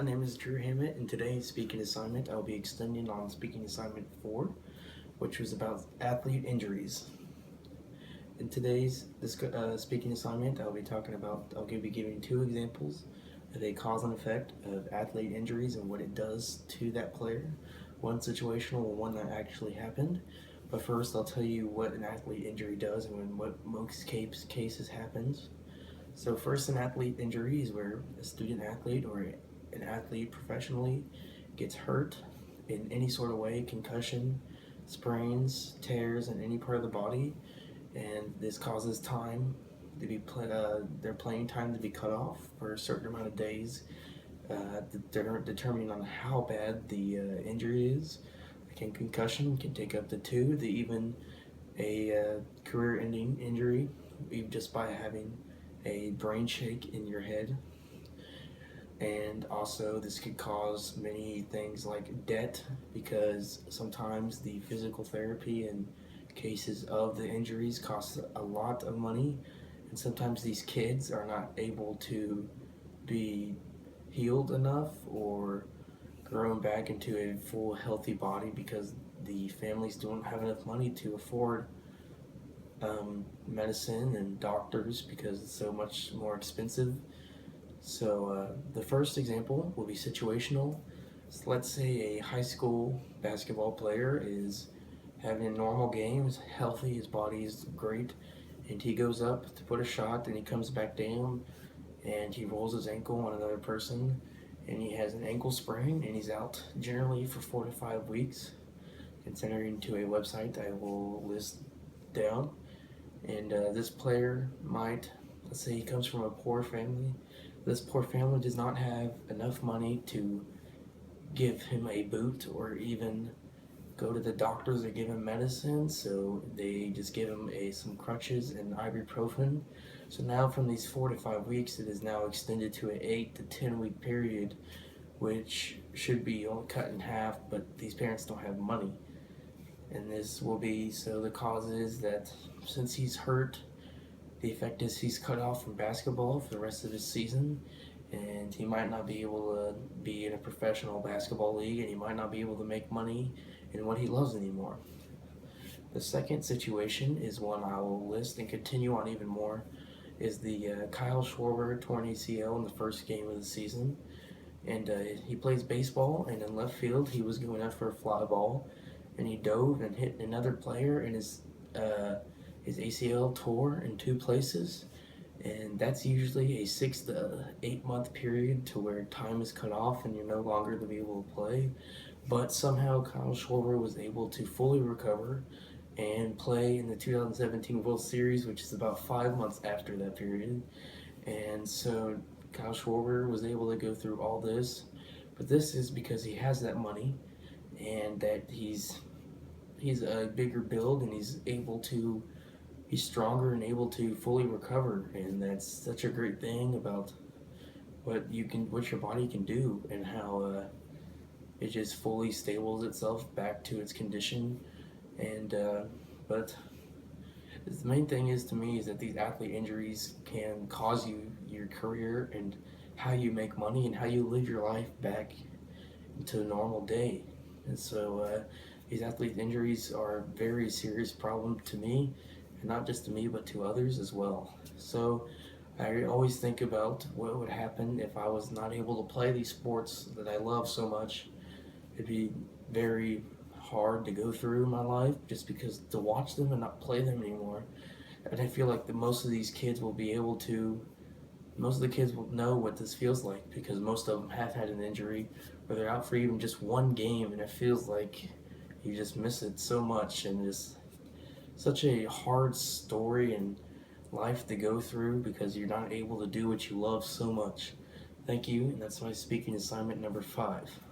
My name is Drew Hammett, and today's speaking assignment I'll be extending on speaking assignment 4, which was about athlete injuries. In today's speaking assignment, I'll be giving two examples of a cause and effect of athlete injuries and what it does to that player. One situational and one that actually happened. But first, I'll tell you what an athlete injury does and what most cases happens. So first, an athlete injury is where a student athlete or an athlete professionally gets hurt in any sort of way, concussion, sprains, tears in any part of the body, and this causes time to be their playing time to be cut off for a certain amount of days, determining on how bad the injury is. Concussion can take up to 2 to even a career-ending injury just by having a brain shake in your head. And also this could cause many things like debt, because sometimes the physical therapy in cases of the injuries costs a lot of money, and sometimes these kids are not able to be healed enough or grown back into a full healthy body because the families don't have enough money to afford medicine and doctors because it's so much more expensive. So the first example will be situational. So let's say a high school basketball player is having a normal game, is healthy, his body is great, and he goes up to put a shot and he comes back down and he rolls his ankle on another person and he has an ankle sprain and he's out generally for 4 to 5 weeks, considering to a website I will list down. And this player might, let's say he comes from a poor family. This poor family does not have enough money to give him a boot or even go to the doctors or give him medicine, so they just give him some crutches and ibuprofen. So now from these 4 to 5 weeks, it is now extended to an 8 to 10 week period, which should be only cut in half, but these parents don't have money. And this will be, so the cause is that since he's hurt, the effect is he's cut off from basketball for the rest of his season, and he might not be able to be in a professional basketball league, and he might not be able to make money in what he loves anymore. The second situation is one I will list and continue on even more, is the Kyle Schwarber torn ACL in the first game of the season. And he plays baseball, and in left field he was going out for a fly ball, and he dove and hit another player, and his ACL tore in 2 places. And that's usually a 6 to 8 month period to where time is cut off and you're no longer to be able to play. But somehow Kyle Schwarber was able to fully recover and play in the 2017 World Series, which is about 5 months after that period. And so Kyle Schwarber was able to go through all this, but this is because he has that money and that he's a bigger build and he's stronger and able to fully recover. And that's such a great thing about what your body can do, and how it just fully stables itself back to its condition. And but the main thing is, to me, is that these athlete injuries can cause your career and how you make money and how you live your life back into a normal day. And so these athlete injuries are a very serious problem to me, and not just to me but to others as well. So I always think about what would happen if I was not able to play these sports that I love so much. It'd be very hard to go through my life just because to watch them and not play them anymore. And I feel like most of the kids will know what this feels like, because most of them have had an injury where they're out for even just one game, and it feels like you just miss it so much, and it's such a hard story and life to go through because you're not able to do what you love so much. Thank you, and that's my speaking assignment number 5.